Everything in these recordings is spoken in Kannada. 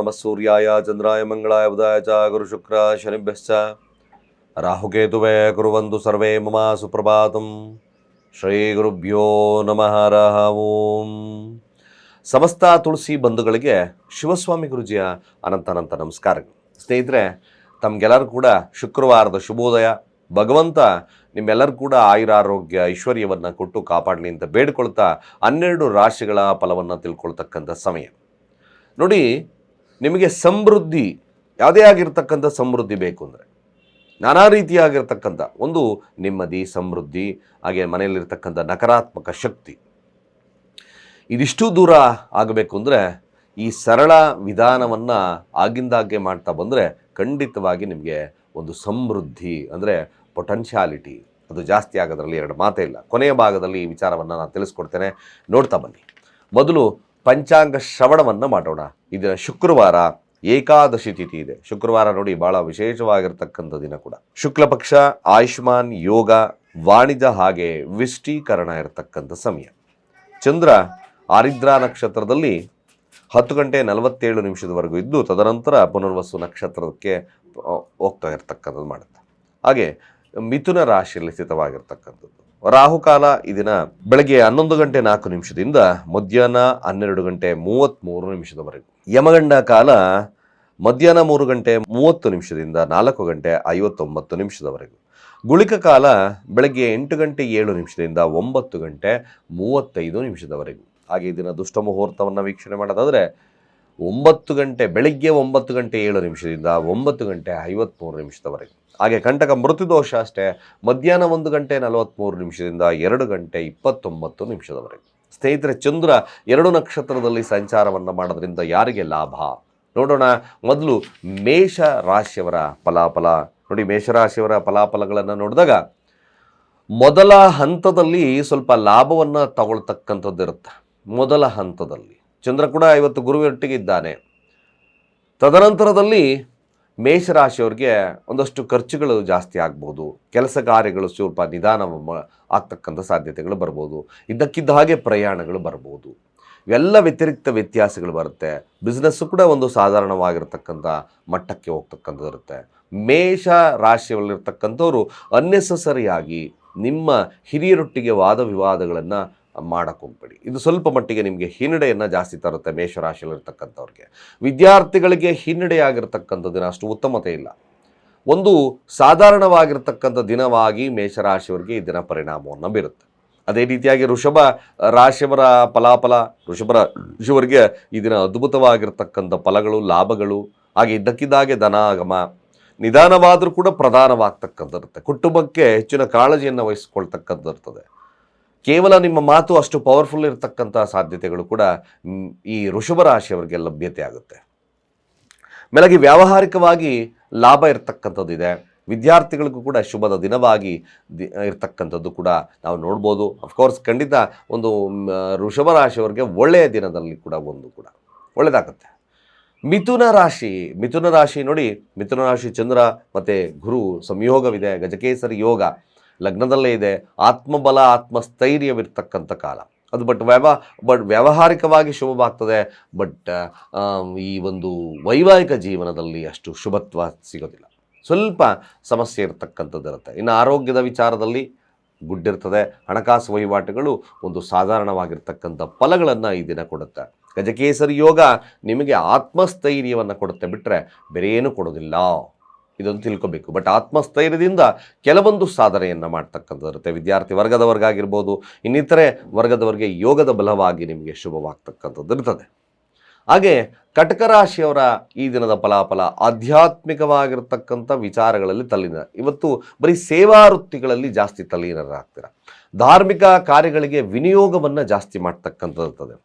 ನಮಃ ಸೂರ್ಯಾಯ ಚಂದ್ರಾಯ ಮಂಗಳಾಯ ಬುಧಾಯ ಚ ಗುರು ಶುಕ್ರ ಶನಿಭ್ಯಶ್ಚ ರಾಹುಕೇತುವೇ ಕುರುವಂತು ಸರ್ವೇ ಮಮ ಸುಪ್ರಭಾತಂ. ಶ್ರೀ ಗುರುಭ್ಯೋ ನಮಃ ಹರಃ ಓಂ. ಸಮಸ್ತ ತುಳಸಿ ಬಂಧುಗಳಿಗೆ ಶಿವಸ್ವಾಮಿ ಗುರುಜಿಯ ಅನಂತ ನಮಸ್ಕಾರಗಳು. ಸ್ನೇಹಿತರೆ, ತಮಗೆಲ್ಲರೂ ಕೂಡ ಶುಕ್ರವಾರದ ಶುಭೋದಯ. ಭಗವಂತ ನಿಮ್ಮೆಲ್ಲರೂ ಕೂಡ ಆಯುರಾರೋಗ್ಯ ಐಶ್ವರ್ಯವನ್ನು ಕೊಟ್ಟು ಕಾಪಾಡಲಿ ಅಂತ ಬೇಡ್ಕೊಳ್ತಾ 12 ರಾಶಿಗಳ ಫಲವನ್ನು ತಿಳ್ಕೊಳ್ತಕ್ಕಂಥ ಸಮಯ. ನೋಡಿ, ನಿಮಗೆ ಸಮೃದ್ಧಿ, ಯಾವುದೇ ಆಗಿರ್ತಕ್ಕಂಥ ಸಮೃದ್ಧಿ ಬೇಕು ಅಂದರೆ ನಾನಾ ರೀತಿಯಾಗಿರ್ತಕ್ಕಂಥ ಒಂದು ನೆಮ್ಮದಿ, ಸಮೃದ್ಧಿ, ಹಾಗೆ ಮನೆಯಲ್ಲಿರ್ತಕ್ಕಂಥ ನಕಾರಾತ್ಮಕ ಶಕ್ತಿ ಇದಿಷ್ಟು ದೂರ ಆಗಬೇಕು ಅಂದರೆ ಈ ಸರಳ ವಿಧಾನವನ್ನು ಆಗಿಂದಾಗೆ ಮಾಡ್ತಾ ಬಂದರೆ ಖಂಡಿತವಾಗಿ ನಿಮಗೆ ಒಂದು ಸಮೃದ್ಧಿ ಅಂದರೆ ಪೊಟೆನ್ಷಿಯಾಲಿಟಿ ಅದು ಜಾಸ್ತಿ ಆಗೋದ್ರಲ್ಲಿ ಎರಡು ಮಾತೇ ಇಲ್ಲ. ಕೊನೆಯ ಭಾಗದಲ್ಲಿ ಈ ವಿಚಾರವನ್ನು ನಾನು ತಿಳಿಸ್ಕೊಡ್ತೇನೆ, ನೋಡ್ತಾ ಬನ್ನಿ. ಮೊದಲು ಪಂಚಾಂಗ ಶ್ರವಣವನ್ನು ಮಾಡೋಣ. ಇದರ ಶುಕ್ರವಾರ ಏಕಾದಶಿ ತಿಥಿ ಇದೆ. ಶುಕ್ರವಾರ ನೋಡಿ ಭಾಳ ವಿಶೇಷವಾಗಿರ್ತಕ್ಕಂಥ ದಿನ ಕೂಡ. ಶುಕ್ಲ ಪಕ್ಷ, ಆಯುಷ್ಮಾನ್ ಯೋಗ, ವಾಣಿಜ್ಯ ಹಾಗೆ ವಿಷ್ಟೀಕರಣ ಇರತಕ್ಕಂಥ ಸಮಯ. ಚಂದ್ರ ಆರಿದ್ರಾ ನಕ್ಷತ್ರದಲ್ಲಿ 10:47 ಇದ್ದು ತದನಂತರ ಪುನರ್ವಸು ನಕ್ಷತ್ರಕ್ಕೆ ಹೋಗ್ತಾ ಇರ್ತಕ್ಕಂಥದ್ದು ಮಾಡುತ್ತೆ. ಹಾಗೆ ಮಿಥುನ ರಾಶಿಯಲ್ಲಿ ಸ್ಥಿತವಾಗಿರ್ತಕ್ಕಂಥದ್ದು. ರಾಹುಕಾಲ ಈ ದಿನ ಬೆಳಗ್ಗೆ 11:04 ಮಧ್ಯಾಹ್ನ 12:33 ಯಮಗಂಡ ಕಾಲ ಮಧ್ಯಾಹ್ನ 3:30 4:59 ಗುಳಿಕ ಕಾಲ ಬೆಳಗ್ಗೆ 8:07 9:35 ಹಾಗೆ ಈ ದಿನ ದುಷ್ಟ ಮುಹೂರ್ತವನ್ನು ವೀಕ್ಷಣೆ ಮಾಡೋದಾದರೆ ಬೆಳಗ್ಗೆ 9:07 9:53 ಹಾಗೆ ಕಂಟಕ ಮೃತ್ಯುದೋಷ ಅಷ್ಟೇ ಮಧ್ಯಾಹ್ನ 1:43 2:29 ಸ್ನೇಹಿತರೆ, ಚಂದ್ರ 2 ನಕ್ಷತ್ರದಲ್ಲಿ ಸಂಚಾರವನ್ನು ಮಾಡೋದ್ರಿಂದ ಯಾರಿಗೆ ಲಾಭ ನೋಡೋಣ. ಮೊದಲು ಮೇಷ ರಾಶಿಯವರ ಫಲಾಫಲ ನೋಡಿ. ಮೇಷರಾಶಿಯವರ ಫಲಾಫಲಗಳನ್ನು ನೋಡಿದಾಗ ಮೊದಲ ಹಂತದಲ್ಲಿ ಸ್ವಲ್ಪ ಲಾಭವನ್ನು ತಗೊಳ್ತಕ್ಕಂಥದ್ದು ಇರುತ್ತೆ. ಮೊದಲ ಹಂತದಲ್ಲಿ ಚಂದ್ರ ಕೂಡ ಇವತ್ತು ಗುರುವೊಟ್ಟಿಗೆ ಇದ್ದಾನೆ. ತದನಂತರದಲ್ಲಿ ಮೇಷರಾಶಿಯವ್ರಿಗೆ ಒಂದಷ್ಟು ಖರ್ಚುಗಳು ಜಾಸ್ತಿ ಆಗ್ಬೋದು. ಕೆಲಸ ಕಾರ್ಯಗಳು ಸ್ವಲ್ಪ ನಿಧಾನ ಆಗ್ತಕ್ಕಂಥ ಸಾಧ್ಯತೆಗಳು ಬರ್ಬೋದು. ಇದ್ದಕ್ಕಿದ್ದ ಹಾಗೆ ಪ್ರಯಾಣಗಳು ಬರ್ಬೋದು. ಇವೆಲ್ಲ ವ್ಯತಿರಿಕ್ತ ವ್ಯತ್ಯಾಸಗಳು ಬರುತ್ತೆ. ಬಿಸ್ನೆಸ್ಸು ಕೂಡ ಒಂದು ಸಾಧಾರಣವಾಗಿರ್ತಕ್ಕಂಥ ಮಟ್ಟಕ್ಕೆ ಹೋಗ್ತಕ್ಕಂಥದ್ದು ಇರುತ್ತೆ. ಮೇಷ ರಾಶಿಯಲ್ಲಿರ್ತಕ್ಕಂಥವ್ರು ಅನ್ನೆಸಸರಿಯಾಗಿ ನಿಮ್ಮ ಹಿರಿಯರೊಟ್ಟಿಗೆ ವಾದ ವಿವಾದಗಳನ್ನು ಮಾಡೋಕ್ಕೋಗ್ಬೇಡಿ. ಇದು ಸ್ವಲ್ಪ ಮಟ್ಟಿಗೆ ನಿಮಗೆ ಹಿನ್ನಡೆಯನ್ನು ಜಾಸ್ತಿ ತರುತ್ತೆ. ಮೇಷರಾಶಿಯಲ್ಲಿರ್ತಕ್ಕಂಥವ್ರಿಗೆ, ವಿದ್ಯಾರ್ಥಿಗಳಿಗೆ ಹಿನ್ನಡೆಯಾಗಿರ್ತಕ್ಕಂಥ ದಿನ ಅಷ್ಟು ಉತ್ತಮತೆ ಇಲ್ಲ. ಒಂದು ಸಾಧಾರಣವಾಗಿರ್ತಕ್ಕಂಥ ದಿನವಾಗಿ ಮೇಷರಾಶಿಯವರಿಗೆ ಈ ದಿನ ಪರಿಣಾಮವನ್ನು ಬೀರುತ್ತೆ. ಅದೇ ರೀತಿಯಾಗಿ ವೃಷಭ ರಾಶಿಯವರ ಫಲಾಫಲ, ವೃಷಭ ರಾಶಿಯವರಿಗೆ ಈ ದಿನ ಅದ್ಭುತವಾಗಿರ್ತಕ್ಕಂಥ ಫಲಗಳು, ಲಾಭಗಳು, ಹಾಗೆ ಇದ್ದಕ್ಕಿದ್ದಾಗೆ ಧನಾಗಮ, ನಿಧಾನವಾದರೂ ಕೂಡ ಪ್ರಧಾನವಾಗ್ತಕ್ಕಂಥಿರುತ್ತೆ. ಕುಟುಂಬಕ್ಕೆ ಹೆಚ್ಚಿನ ಕಾಳಜಿಯನ್ನು ವಹಿಸ್ಕೊಳ್ತಕ್ಕಂಥಿರ್ತದೆ. ಕೇವಲ ನಿಮ್ಮ ಮಾತು ಅಷ್ಟು ಪವರ್ಫುಲ್ ಇರತಕ್ಕಂಥ ಸಾಧ್ಯತೆಗಳು ಕೂಡ ಈ ವೃಷಭ ರಾಶಿಯವರಿಗೆ ಲಭ್ಯತೆ ಆಗುತ್ತೆ. ಮೇಲಾಗಿ ವ್ಯಾವಹಾರಿಕವಾಗಿ ಲಾಭ ಇರತಕ್ಕಂಥದ್ದು ಇದೆ. ವಿದ್ಯಾರ್ಥಿಗಳಿಗೂ ಕೂಡ ಶುಭದ ದಿನವಾಗಿ ಇರ್ತಕ್ಕಂಥದ್ದು ಕೂಡ ನಾವು ನೋಡ್ಬೋದು. ಅಫ್ಕೋರ್ಸ್ ಖಂಡಿತ ಒಂದು ವೃಷಭ ರಾಶಿಯವರಿಗೆ ಒಳ್ಳೆಯ ದಿನದಲ್ಲಿ ಕೂಡ ಒಂದು ಕೂಡ ಒಳ್ಳೆಯದಾಗುತ್ತೆ. ಮಿಥುನ ರಾಶಿ ನೋಡಿ, ಮಿಥುನ ರಾಶಿ ಚಂದ್ರ ಮತ್ತು ಗುರು ಸಂಯೋಗವಿದೆ. ಗಜಕೇಸರಿ ಯೋಗ ಲಗ್ನದಲ್ಲೇ ಇದೆ. ಆತ್ಮಬಲ, ಆತ್ಮಸ್ಥೈರ್ಯವಿರ್ತಕ್ಕಂಥ ಕಾಲ ಅದು. ಬಟ್ ವ್ಯಾವಹಾರಿಕವಾಗಿ ಶುಭವಾಗ್ತದೆ. ಬಟ್ ಈ ಒಂದು ವೈವಾಹಿಕ ಜೀವನದಲ್ಲಿ ಅಷ್ಟು ಶುಭತ್ವ ಸಿಗೋದಿಲ್ಲ. ಸ್ವಲ್ಪ ಸಮಸ್ಯೆ ಇರತಕ್ಕಂಥದ್ದು ಇರುತ್ತೆ. ಇನ್ನು ಆರೋಗ್ಯದ ವಿಚಾರದಲ್ಲಿ ಗುಡ್ಡಿರ್ತದೆ. ಹಣಕಾಸು ವಹಿವಾಟುಗಳು ಒಂದು ಸಾಧಾರಣವಾಗಿರ್ತಕ್ಕಂಥ ಫಲಗಳನ್ನು ಈ ದಿನ ಕೊಡುತ್ತೆ. ಗಜಕೇಸರಿ ಯೋಗ ನಿಮಗೆ ಆತ್ಮಸ್ಥೈರ್ಯವನ್ನು ಕೊಡುತ್ತೆ, ಬಿಟ್ಟರೆ ಬೇರೆ ಏನೂ ಕೊಡೋದಿಲ್ಲ. ಇದನ್ನು ತಿಳ್ಕೊಬೇಕು. ಬಟ್ ಆತ್ಮಸ್ಥೈರ್ಯದಿಂದ ಕೆಲವೊಂದು ಸಾಧನೆಯನ್ನು ಮಾಡ್ತಕ್ಕಂಥದ್ದು ಇರುತ್ತೆ. ವಿದ್ಯಾರ್ಥಿ ವರ್ಗದವರ್ಗಾಗಿರ್ಬೋದು, ಇನ್ನಿತರೆ ವರ್ಗದವರಿಗೆ ಯೋಗದ ಬಲವಾಗಿ ನಿಮಗೆ ಶುಭವಾಗ್ತಕ್ಕಂಥದ್ದು ಇರ್ತದೆ. ಹಾಗೆ ಕಟಕ ರಾಶಿಯವರ ಈ ದಿನದ ಫಲಾಫಲ ಆಧ್ಯಾತ್ಮಿಕವಾಗಿರ್ತಕ್ಕಂಥ ವಿಚಾರಗಳಲ್ಲಿ ತಲ್ಲೀನ. ಇವತ್ತು ಬರೀ ಸೇವಾ ವೃತ್ತಿಗಳಲ್ಲಿ ಜಾಸ್ತಿ ತಲ್ಲೀನರಾಗ್ತೀರ. ಧಾರ್ಮಿಕ ಕಾರ್ಯಗಳಿಗೆ ವಿನಿಯೋಗವನ್ನು ಜಾಸ್ತಿ ಮಾಡ್ತಕ್ಕಂಥದ್ದು ಇರ್ತದೆ.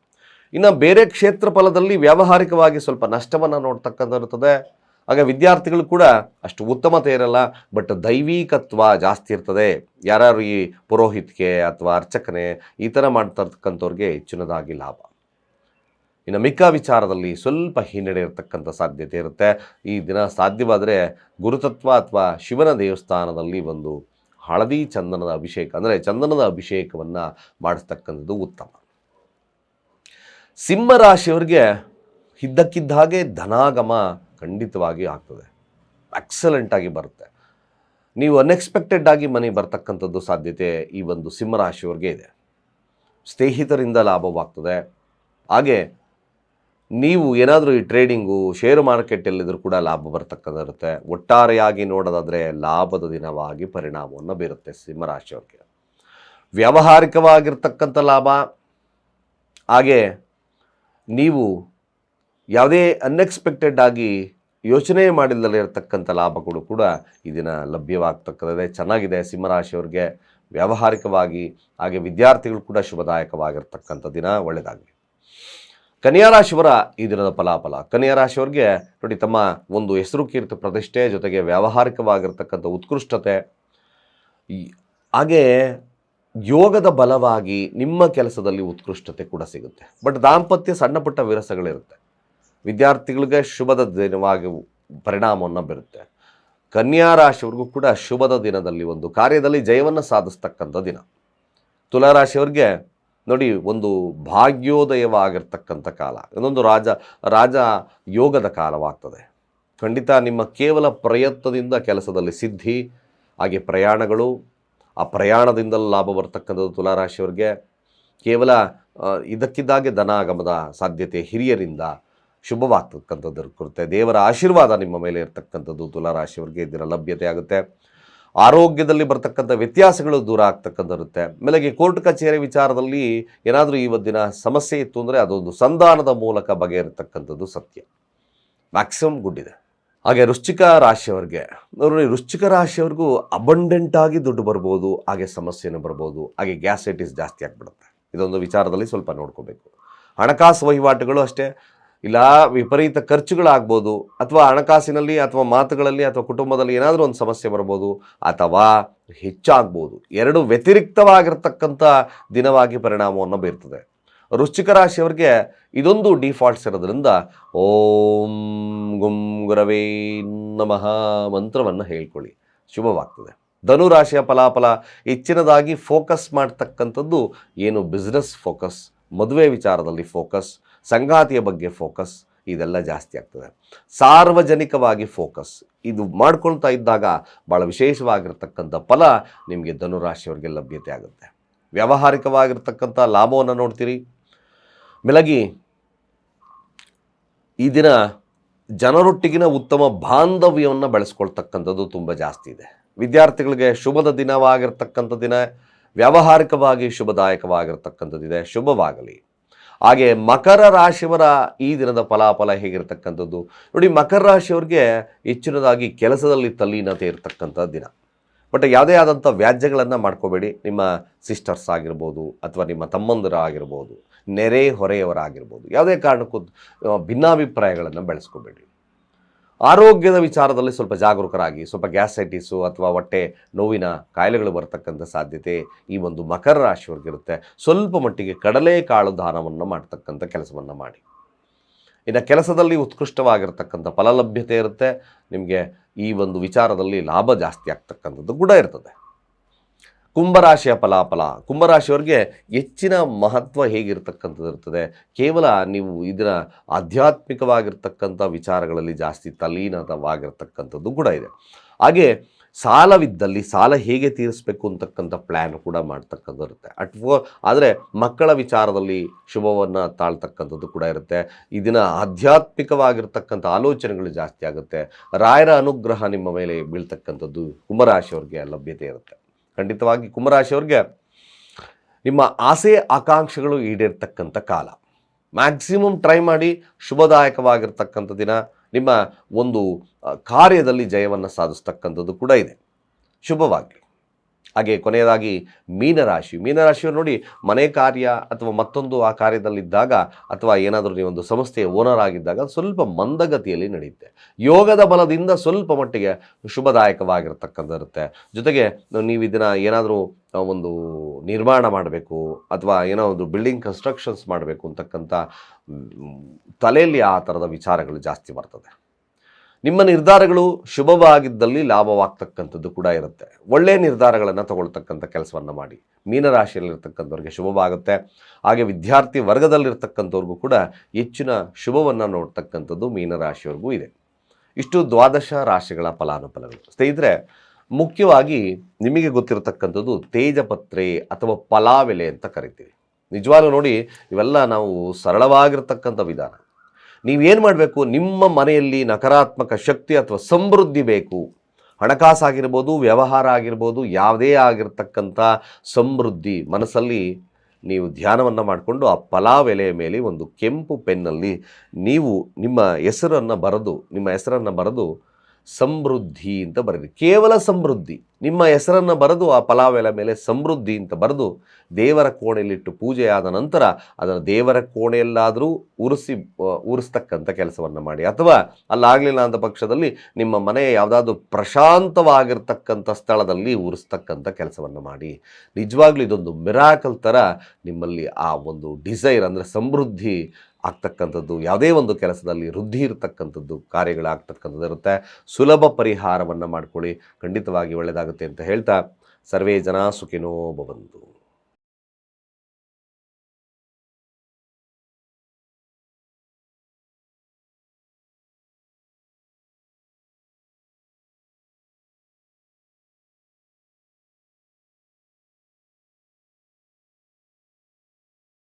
ಇನ್ನು ಬೇರೆ ಕ್ಷೇತ್ರ ಫಲದಲ್ಲಿ ವ್ಯಾವಹಾರಿಕವಾಗಿ ಸ್ವಲ್ಪ ನಷ್ಟವನ್ನು ನೋಡ್ತಕ್ಕಂಥದ್ದು ಇರ್ತದೆ. ಹಾಗೆ ವಿದ್ಯಾರ್ಥಿಗಳು ಕೂಡ ಅಷ್ಟು ಉತ್ತಮತೆ ಇರಲ್ಲ. ಬಟ್ ದೈವಿಕತ್ವ ಜಾಸ್ತಿ ಇರ್ತದೆ. ಯಾರು ಈ ಪುರೋಹಿತಿಕೆ ಅಥವಾ ಅರ್ಚಕನೆ ಈ ಥರ ಮಾಡ್ತಕ್ಕಂಥವ್ರಿಗೆ ಹೆಚ್ಚಿನದಾಗಿ ಲಾಭ. ಇನ್ನು ಮಿಕ್ಕ ವಿಚಾರದಲ್ಲಿ ಸ್ವಲ್ಪ ಹಿನ್ನಡೆ ಇರತಕ್ಕಂಥ ಸಾಧ್ಯತೆ ಇರುತ್ತೆ. ಈ ದಿನ ಸಾಧ್ಯವಾದರೆ ಗುರುತತ್ವ ಅಥವಾ ಶಿವನ ದೇವಸ್ಥಾನದಲ್ಲಿ ಒಂದು ಹಳದಿ ಚಂದನದ ಅಭಿಷೇಕ ಅಂದರೆ ಚಂದನದ ಅಭಿಷೇಕವನ್ನು ಮಾಡಿಸ್ತಕ್ಕಂಥದ್ದು ಉತ್ತಮ. ಸಿಂಹರಾಶಿಯವರಿಗೆ ಇದ್ದಕ್ಕಿದ್ದ ಹಾಗೆ ಧನಾಗಮ ಖಂಡಿತವಾಗಿ ಆಗ್ತದೆ, ಎಕ್ಸಲೆಂಟಾಗಿ ಬರುತ್ತೆ. ನೀವು ಅನ್ಎಕ್ಸ್ಪೆಕ್ಟೆಡ್ ಆಗಿ ಮನೆ ಬರ್ತಕ್ಕಂಥದ್ದು ಸಾಧ್ಯತೆ ಈ ಒಂದು ಸಿಂಹರಾಶಿಯವ್ರಿಗೆ ಇದೆ. ಸ್ನೇಹಿತರಿಂದ ಲಾಭವಾಗ್ತದೆ. ಹಾಗೆ ನೀವು ಏನಾದರೂ ಈ ಟ್ರೇಡಿಂಗು ಶೇರು ಮಾರ್ಕೆಟಲ್ಲಿದ್ದರೂ ಕೂಡ ಲಾಭ ಬರ್ತಕ್ಕಂಥಿರುತ್ತೆ. ಒಟ್ಟಾರೆಯಾಗಿ ನೋಡೋದಾದರೆ ಲಾಭದ ದಿನವಾಗಿ ಪರಿಣಾಮವನ್ನು ಬೀರುತ್ತೆ ಸಿಂಹರಾಶಿಯವ್ರಿಗೆ. ವ್ಯಾವಹಾರಿಕವಾಗಿರ್ತಕ್ಕಂಥ ಲಾಭ, ಹಾಗೆ ನೀವು ಯಾವುದೇ ಅನ್ಎಕ್ಸ್ಪೆಕ್ಟೆಡ್ ಆಗಿ ಯೋಚನೆ ಮಾಡಿಲ್ಲದೆ ಇರತಕ್ಕಂಥ ಲಾಭಗಳು ಕೂಡ ಈ ದಿನ ಲಭ್ಯವಾಗ್ತಕ್ಕಂಥದ್ದೇ. ಚೆನ್ನಾಗಿದೆ ಸಿಂಹರಾಶಿಯವ್ರಿಗೆ ವ್ಯಾವಹಾರಿಕವಾಗಿ. ಹಾಗೆ ವಿದ್ಯಾರ್ಥಿಗಳು ಕೂಡ ಶುಭದಾಯಕವಾಗಿರ್ತಕ್ಕಂಥ ದಿನ, ಒಳ್ಳೆಯದಾಗಲಿ. ಕನ್ಯಾ ರಾಶಿಯವರ ಈ ದಿನದ ಫಲಾಫಲ. ಕನ್ಯಾ ರಾಶಿಯವರಿಗೆ ನೋಡಿ, ತಮ್ಮ ಒಂದು ಹೆಸರು ಕೀರ್ತಿ ಪ್ರತಿಷ್ಠೆ ಜೊತೆಗೆ ವ್ಯಾವಹಾರಿಕವಾಗಿರ್ತಕ್ಕಂಥ ಉತ್ಕೃಷ್ಟತೆ, ಹಾಗೆ ಯೋಗದ ಬಲವಾಗಿ ನಿಮ್ಮ ಕೆಲಸದಲ್ಲಿ ಉತ್ಕೃಷ್ಟತೆ ಕೂಡ ಸಿಗುತ್ತೆ. ಬಟ್ ದಾಂಪತ್ಯ ಸಣ್ಣ ಪುಟ್ಟ ವಿರಸಗಳಿರುತ್ತೆ. ವಿದ್ಯಾರ್ಥಿಗಳಿಗೆ ಶುಭದ ದಿನವಾಗಿ ಪರಿಣಾಮವನ್ನು ಬೀರುತ್ತೆ. ಕನ್ಯಾ ರಾಶಿಯವ್ರಿಗೂ ಕೂಡ ಶುಭದ ದಿನದಲ್ಲಿ ಒಂದು ಕಾರ್ಯದಲ್ಲಿ ಜಯವನ್ನು ಸಾಧಿಸ್ತಕ್ಕಂಥ ದಿನ. ತುಲಾರಾಶಿಯವ್ರಿಗೆ ನೋಡಿ, ಒಂದು ಭಾಗ್ಯೋದಯವಾಗಿರ್ತಕ್ಕಂಥ ಕಾಲ, ಇದೊಂದು ರಾಜ ಯೋಗದ ಕಾಲವಾಗ್ತದೆ. ಖಂಡಿತ ನಿಮ್ಮ ಕೇವಲ ಪ್ರಯತ್ನದಿಂದ ಕೆಲಸದಲ್ಲಿ ಸಿದ್ಧಿ, ಹಾಗೆ ಪ್ರಯಾಣಗಳು, ಆ ಪ್ರಯಾಣದಿಂದಲೂ ಲಾಭ ಬರ್ತಕ್ಕಂಥದ್ದು ತುಲಾರಾಶಿಯವ್ರಿಗೆ. ಕೇವಲ ಇದಕ್ಕಿದ್ದಾಗೆ ಧನಾಗಮದ ಸಾಧ್ಯತೆ, ಹಿರಿಯರಿಂದ ಶುಭವಾಗ್ತಕ್ಕಂಥದ್ದು ಇರುತ್ತೆ. ದೇವರ ಆಶೀರ್ವಾದ ನಿಮ್ಮ ಮೇಲೆ ಇರ್ತಕ್ಕಂಥದ್ದು ತುಲಾರಾಶಿಯವರಿಗೆ ಇದರ ಲಭ್ಯತೆ ಆಗುತ್ತೆ. ಆರೋಗ್ಯದಲ್ಲಿ ಬರ್ತಕ್ಕಂಥ ವ್ಯತ್ಯಾಸಗಳು ದೂರ ಆಗ್ತಕ್ಕಂಥಿರುತ್ತೆ. ಆಮೇಲೆ ಕೋರ್ಟ್ ಕಚೇರಿ ವಿಚಾರದಲ್ಲಿ ಏನಾದರೂ ಇವತ್ತಿನ ಸಮಸ್ಯೆ ಇತ್ತು ಅಂದರೆ ಅದೊಂದು ಸಂಧಾನದ ಮೂಲಕ ಬಗೆಹರಿತಕ್ಕಂಥದ್ದು ಸತ್ಯ. ಮ್ಯಾಕ್ಸಿಮಮ್ ಗುಡ್ ಇದೆ. ಹಾಗೆ ವೃಶ್ಚಿಕ ರಾಶಿಯವರಿಗೆ ನೋಡಿ, ವೃಶ್ಚಿಕ ರಾಶಿಯವ್ರಿಗೂ ಅಬಂಡೆಂಟಾಗಿ ದುಡ್ಡು ಬರ್ಬೋದು, ಹಾಗೆ ಸಮಸ್ಯೆನೂ ಬರ್ಬೋದು, ಹಾಗೆ ಗ್ಯಾಸ್ಟ್ರೈಟಿಸ್ ಜಾಸ್ತಿ ಆಗಿಬಿಡುತ್ತೆ. ಇದೊಂದು ವಿಚಾರದಲ್ಲಿ ಸ್ವಲ್ಪ ನೋಡ್ಕೋಬೇಕು. ಹಣಕಾಸು ವಹಿವಾಟುಗಳು ಅಷ್ಟೇ, ಇಲ್ಲ ವಿಪರೀತ ಖರ್ಚುಗಳಾಗ್ಬೋದು, ಅಥವಾ ಹಣಕಾಸಿನಲ್ಲಿ ಅಥವಾ ಮಾತುಗಳಲ್ಲಿ ಅಥವಾ ಕುಟುಂಬದಲ್ಲಿ ಏನಾದರೂ ಒಂದು ಸಮಸ್ಯೆ ಬರ್ಬೋದು, ಅಥವಾ ಹೆಚ್ಚಾಗ್ಬೋದು. ಎರಡು ವ್ಯತಿರಿಕ್ತವಾಗಿರ್ತಕ್ಕಂಥ ದಿನವಾಗಿ ಪರಿಣಾಮವನ್ನು ಬೀರ್ತದೆ. ವೃಶ್ಚಿಕ ರಾಶಿಯವರಿಗೆ ಇದೊಂದು ಡಿಫಾಲ್ಟ್ಸ್ ಇರೋದ್ರಿಂದ ಓಂ ಗುಂ ಗುರವೇ ನಮಃ ಮಂತ್ರವನ್ನು ಹೇಳ್ಕೊಳ್ಳಿ, ಶುಭವಾಗ್ತದೆ. ಧನುರಾಶಿಯ ಫಲಾಫಲ ಹೆಚ್ಚಿನದಾಗಿ ಫೋಕಸ್ ಮಾಡ್ತಕ್ಕಂಥದ್ದು ಏನು, ಬಿಸ್ನೆಸ್ ಫೋಕಸ್, ಮದುವೆ ವಿಚಾರದಲ್ಲಿ ಫೋಕಸ್, ಸಂಗಾತಿಯ ಬಗ್ಗೆ ಫೋಕಸ್, ಇದೆಲ್ಲ ಜಾಸ್ತಿ ಆಗ್ತದೆ. ಸಾರ್ವಜನಿಕವಾಗಿ ಫೋಕಸ್ ಇದು ಮಾಡ್ಕೊಳ್ತಾ ಇದ್ದಾಗ ಭಾಳ ವಿಶೇಷವಾಗಿರ್ತಕ್ಕಂಥ ಫಲ ನಿಮಗೆ ಧನುರಾಶಿಯವರಿಗೆ ಲಭ್ಯತೆ ಆಗುತ್ತೆ. ವ್ಯಾವಹಾರಿಕವಾಗಿರ್ತಕ್ಕಂಥ ಲಾಭವನ್ನು ನೋಡ್ತೀರಿ. ಮೆಲಗಿ ಈ ದಿನ ಜನರೊಟ್ಟಿಗಿನ ಉತ್ತಮ ಬಾಂಧವ್ಯವನ್ನು ಬೆಳೆಸ್ಕೊಳ್ತಕ್ಕಂಥದ್ದು ತುಂಬ ಜಾಸ್ತಿ ಇದೆ. ವಿದ್ಯಾರ್ಥಿಗಳಿಗೆ ಶುಭದ ದಿನವಾಗಿರ್ತಕ್ಕಂಥ ದಿನ, ವ್ಯಾವಹಾರಿಕವಾಗಿ ಶುಭದಾಯಕವಾಗಿರ್ತಕ್ಕಂಥದ್ದಿದೆ, ಶುಭವಾಗಲಿ. ಹಾಗೆ ಮಕರ ರಾಶಿಯವರ ಈ ದಿನದ ಫಲಾಫಲ ಹೇಗಿರ್ತಕ್ಕಂಥದ್ದು ನೋಡಿ, ಮಕರ ರಾಶಿಯವ್ರಿಗೆ ಹೆಚ್ಚಿನದಾಗಿ ಕೆಲಸದಲ್ಲಿ ತಲ್ಲೀನತೆ ಇರತಕ್ಕಂಥ ದಿನ. ಬಟ್ ಯಾವುದೇ ಆದಂಥ ವ್ಯಾಜ್ಯಗಳನ್ನು ಮಾಡ್ಕೋಬೇಡಿ. ನಿಮ್ಮ ಸಿಸ್ಟರ್ಸ್ ಆಗಿರ್ಬೋದು, ಅಥವಾ ನಿಮ್ಮ ತಮ್ಮಂದಿರ ಆಗಿರ್ಬೋದು, ನೆರೆ ಹೊರೆಯವರಾಗಿರ್ಬೋದು, ಯಾವುದೇ ಕಾರಣಕ್ಕೂ ಭಿನ್ನಾಭಿಪ್ರಾಯಗಳನ್ನು ಬೆಳೆಸ್ಕೋಬೇಡಿ. ಆರೋಗ್ಯದ ವಿಚಾರದಲ್ಲಿ ಸ್ವಲ್ಪ ಜಾಗರೂಕರಾಗಿ. ಸ್ವಲ್ಪ ಗ್ಯಾಸ್ಟ್ರೈಟಿಸು ಅಥವಾ ಹೊಟ್ಟೆ ನೋವಿನ ಕಾಯಿಲೆಗಳು ಬರ್ತಕ್ಕಂಥ ಸಾಧ್ಯತೆ ಈ ಒಂದು ಮಕರ ರಾಶಿಯವ್ರಿಗಿರುತ್ತೆ. ಸ್ವಲ್ಪ ಮಟ್ಟಿಗೆ ಕಡಲೆಕಾಳು ದಾನವನ್ನು ಮಾಡ್ತಕ್ಕಂಥ ಕೆಲಸವನ್ನು ಮಾಡಿ. ಇನ್ನು ಕೆಲಸದಲ್ಲಿ ಉತ್ಕೃಷ್ಟವಾಗಿರ್ತಕ್ಕಂಥ ಫಲಲಭ್ಯತೆ ಇರುತ್ತೆ. ನಿಮಗೆ ಈ ಒಂದು ವಿಚಾರದಲ್ಲಿ ಲಾಭ ಜಾಸ್ತಿ ಆಗ್ತಕ್ಕಂಥದ್ದು ಕೂಡ ಇರ್ತದೆ. ಕುಂಭರಾಶಿಯ ಫಲಾಫಲ. ಕುಂಭರಾಶಿಯವರಿಗೆ ಹೆಚ್ಚಿನ ಮಹತ್ವ ಹೇಗಿರ್ತಕ್ಕಂಥದ್ದು ಇರ್ತದೆ, ಕೇವಲ ನೀವು ಇದರ ಆಧ್ಯಾತ್ಮಿಕವಾಗಿರ್ತಕ್ಕಂಥ ವಿಚಾರಗಳಲ್ಲಿ ಜಾಸ್ತಿ ತಲ್ಲೀನವಾಗಿರ್ತಕ್ಕಂಥದ್ದು ಕೂಡ ಇದೆ. ಹಾಗೆ ಸಾಲವಿದ್ದಲ್ಲಿ ಸಾಲ ಹೇಗೆ ತೀರಿಸಬೇಕು ಅಂತಕ್ಕಂಥ ಪ್ಲ್ಯಾನ್ ಕೂಡ ಮಾಡ್ತಕ್ಕಂಥದ್ದು ಇರುತ್ತೆ. ಆದರೆ ಮಕ್ಕಳ ವಿಚಾರದಲ್ಲಿ ಶುಭವನ್ನು ತಾಳ್ತಕ್ಕಂಥದ್ದು ಕೂಡ ಇರುತ್ತೆ. ಇದನ್ನ ಆಧ್ಯಾತ್ಮಿಕವಾಗಿರ್ತಕ್ಕಂಥ ಆಲೋಚನೆಗಳು ಜಾಸ್ತಿ ಆಗುತ್ತೆ. ರಾಯರ ಅನುಗ್ರಹ ನಿಮ್ಮ ಮೇಲೆ ಬೀಳ್ತಕ್ಕಂಥದ್ದು ಕುಂಭರಾಶಿಯವರಿಗೆ ಲಭ್ಯತೆ ಇರುತ್ತೆ. ಖಂಡಿತವಾಗಿ ಕುಂಭರಾಶಿಯವ್ರಿಗೆ ನಿಮ್ಮ ಆಸೆ ಆಕಾಂಕ್ಷೆಗಳು ಈಡೇರ್ತಕ್ಕಂಥ ಕಾಲ. ಮ್ಯಾಕ್ಸಿಮಮ್ ಟ್ರೈ ಮಾಡಿ, ಶುಭದಾಯಕವಾಗಿರ್ತಕ್ಕಂಥ ದಿನ. ನಿಮ್ಮ ಒಂದು ಕಾರ್ಯದಲ್ಲಿ ಜಯವನ್ನು ಸಾಧಿಸ್ತಕ್ಕಂಥದ್ದು ಕೂಡ ಇದೆ, ಶುಭವಾಗಲಿ. ಹಾಗೆ ಕೊನೆಯದಾಗಿ ಮೀನರಾಶಿಯವರು ನೋಡಿ, ಮನೆ ಕಾರ್ಯ ಅಥವಾ ಮತ್ತೊಂದು ಆ ಕಾರ್ಯದಲ್ಲಿದ್ದಾಗ, ಅಥವಾ ಏನಾದರೂ ನೀವೊಂದು ಸಂಸ್ಥೆಯ ಓನರ್ ಆಗಿದ್ದಾಗ ಸ್ವಲ್ಪ ಮಂದಗತಿಯಲ್ಲಿ ನಡೆಯುತ್ತೆ. ಯೋಗದ ಬಲದಿಂದ ಸ್ವಲ್ಪ ಮಟ್ಟಿಗೆ ಶುಭದಾಯಕವಾಗಿರ್ತಕ್ಕಂಥಿರುತ್ತೆ. ಜೊತೆಗೆ ನೀವು ಇದನ್ನು ಏನಾದರೂ ಒಂದು ನಿರ್ಮಾಣ ಮಾಡಬೇಕು, ಅಥವಾ ಏನೋ ಒಂದು ಬಿಲ್ಡಿಂಗ್ ಕನ್ಸ್ಟ್ರಕ್ಷನ್ಸ್ ಮಾಡಬೇಕು ಅಂತಕ್ಕಂಥ ತಲೆಯಲ್ಲಿ ಆ ಥರದ ವಿಚಾರಗಳು ಜಾಸ್ತಿ ಬರ್ತದೆ. ನಿಮ್ಮ ನಿರ್ಧಾರಗಳು ಶುಭವಾಗಿದ್ದಲ್ಲಿ ಲಾಭವಾಗ್ತಕ್ಕಂಥದ್ದು ಕೂಡ ಇರುತ್ತೆ. ಒಳ್ಳೆಯ ನಿರ್ಧಾರಗಳನ್ನು ತಗೊಳ್ತಕ್ಕಂಥ ಕೆಲಸವನ್ನು ಮಾಡಿ. ಮೀನರಾಶಿಯಲ್ಲಿರ್ತಕ್ಕಂಥವ್ರಿಗೆ ಶುಭವಾಗುತ್ತೆ. ಹಾಗೆ ವಿದ್ಯಾರ್ಥಿ ವರ್ಗದಲ್ಲಿರ್ತಕ್ಕಂಥವ್ರಿಗೂ ಕೂಡ ಹೆಚ್ಚಿನ ಶುಭವನ್ನು ನೋಡ್ತಕ್ಕಂಥದ್ದು ಮೀನರಾಶಿಯವ್ರಿಗೂ ಇದೆ. ಇಷ್ಟು ದ್ವಾದಶ ರಾಶಿಗಳ ಫಲಾನುಫಲಗಳು. ಸ್ನೇಹಿತರೆ, ಮುಖ್ಯವಾಗಿ ನಿಮಗೆ ಗೊತ್ತಿರತಕ್ಕಂಥದ್ದು ತೇಜಪತ್ರೆ ಅಥವಾ ಫಲಾವೆಲೆ ಅಂತ ಕರಿತೀವಿ. ನಿಜವಾಗ್ಲೂ ನೋಡಿ, ಇವೆಲ್ಲ ನಾವು ಸರಳವಾಗಿರ್ತಕ್ಕಂಥ ವಿಧಾನ. ನೀವೇನು ಮಾಡಬೇಕು, ನಿಮ್ಮ ಮನೆಯಲ್ಲಿ ನಕಾರಾತ್ಮಕ ಶಕ್ತಿ ಅಥವಾ ಸಮೃದ್ಧಿ ಬೇಕು, ಹಣಕಾಸಾಗಿರ್ಬೋದು, ವ್ಯವಹಾರ ಆಗಿರ್ಬೋದು, ಯಾವುದೇ ಆಗಿರ್ತಕ್ಕಂಥ ಸಮೃದ್ಧಿ ಮನಸ್ಸಲ್ಲಿ ನೀವು ಧ್ಯಾನವನ್ನು ಮಾಡಿಕೊಂಡು ಆ ಫಲಾವೆಲೆಯ ಮೇಲೆ ಒಂದು ಕೆಂಪು ಪೆನ್ನಲ್ಲಿ ನೀವು ನಿಮ್ಮ ಹೆಸರನ್ನು ಬರೆದು ಸಮೃದ್ಧಿ ಅಂತ ಬರೆದಿ. ಕೇವಲ ಸಮೃದ್ಧಿ, ನಿಮ್ಮ ಹೆಸರನ್ನು ಬರೆದು ಆ ಫಲಾವೆಲೆ ಮೇಲೆ ಸಮೃದ್ಧಿ ಅಂತ ಬರೆದು ದೇವರ ಕೋಣೆಯಲ್ಲಿಟ್ಟು ಪೂಜೆಯಾದ ನಂತರ ಅದನ್ನು ದೇವರ ಕೋಣೆಯಲ್ಲಾದರೂ ಉರಿಸ್ತಕ್ಕಂಥ ಕೆಲಸವನ್ನು ಮಾಡಿ. ಅಥವಾ ಅಲ್ಲಾಗಲಿಲ್ಲ ಅಂದ ಪಕ್ಷದಲ್ಲಿ ನಿಮ್ಮ ಮನೆಯ ಯಾವುದಾದ್ರೂ ಪ್ರಶಾಂತವಾಗಿರ್ತಕ್ಕಂಥ ಸ್ಥಳದಲ್ಲಿ ಉರಿಸ್ತಕ್ಕಂಥ ಕೆಲಸವನ್ನು ಮಾಡಿ. ನಿಜವಾಗ್ಲೂ ಇದೊಂದು ಮಿರಾಕಲ್ ಥರ ನಿಮ್ಮಲ್ಲಿ ಆ ಒಂದು ಡಿಸೈರ್ ಅಂದರೆ ಸಮೃದ್ಧಿ ಆಗ್ತಕ್ಕಂಥದ್ದು, ಯಾವುದೇ ಒಂದು ಕೆಲಸದಲ್ಲಿ ವೃದ್ಧಿ ಇರತಕ್ಕಂಥದ್ದು, ಕಾರ್ಯಗಳಾಗ್ತಕ್ಕಂಥದ್ದು ಇರುತ್ತೆ. ಸುಲಭ ಪರಿಹಾರವನ್ನು ಮಾಡ್ಕೊಳ್ಳಿ, ಖಂಡಿತವಾಗಿ ಒಳ್ಳೆಯದಾಗುತ್ತೆ ಅಂತ ಹೇಳ್ತಾ ಸರ್ವೇ ಜನ ಸುಖಿನೋ ಭವಂತು.